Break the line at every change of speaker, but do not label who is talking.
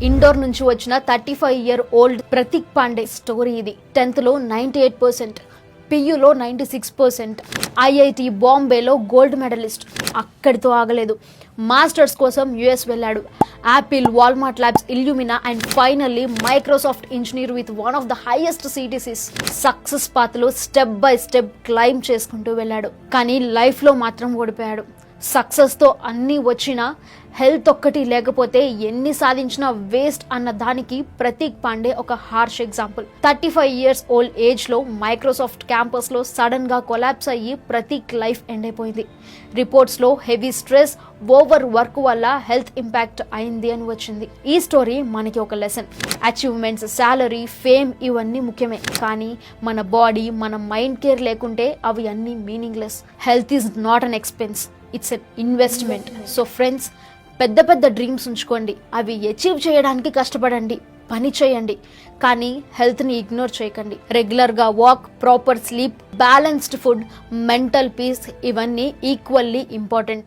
Indoor నుంచి వచ్చిన 35-year-old Prateek Pandey story ఇది. 10th లో 98%, పియులో 96%, ఐఐటి బాంబేలో గోల్డ్ మెడలిస్ట్. అక్కడితో ఆగలేదు. మాస్టర్స్ కోసం యుఎస్ వెళ్ళాడు. Apple, Walmart labs, Illumina and finally Microsoft engineer with one of the highest CTCs. Success పాత్లో స్టెప్ బై స్టెప్ క్లైమ్ చేసుకుంటూ వెళ్ళాడు. కానీ లైఫ్లో మాత్రం ఓడిపోయాడు. సక్సెస్తో అన్నీ వచ్చినా హెల్త్ ఒక్కటి లేకపోతే ఎన్ని సాధించినా వేస్ట్ అన్న దానికి ప్రతీక్ పాండే ఒక హార్ష్ ఎగ్జాంపుల్. 35 years old ఏజ్లో మైక్రోసాఫ్ట్ క్యాంపస్లో సడన్గా కొలాప్స్ అయ్యి ప్రతీక్ లైఫ్ ఎండ్ అయిపోయింది. రిపోర్ట్స్లో హెవీ స్ట్రెస్, ఓవర్ వర్క్ వల్ల హెల్త్ ఇంపాక్ట్ అయింది అని వచ్చింది. ఈ స్టోరీ మనకి ఒక లెసన్. అచీవ్మెంట్స్, శాలరీ, ఫేమ్ ఇవన్నీ ముఖ్యమే, కానీ మన బాడీ, మన మైండ్ కేర్ లేకుంటే అవి అన్నీ meaningless. Health is not an expense, it's an investment. So friends, పెద్ద పెద్ద డ్రీమ్స్ ఉంచుకోండి, అవి అచీవ్ చేయడానికి కష్టపడండి, పని చేయండి, కానీ హెల్త్ని ఇగ్నోర్ చేయకండి. రెగ్యులర్గా walk, proper sleep, balanced food, mental peace ఇవన్నీ ఈక్వల్లీ ఇంపార్టెంట్.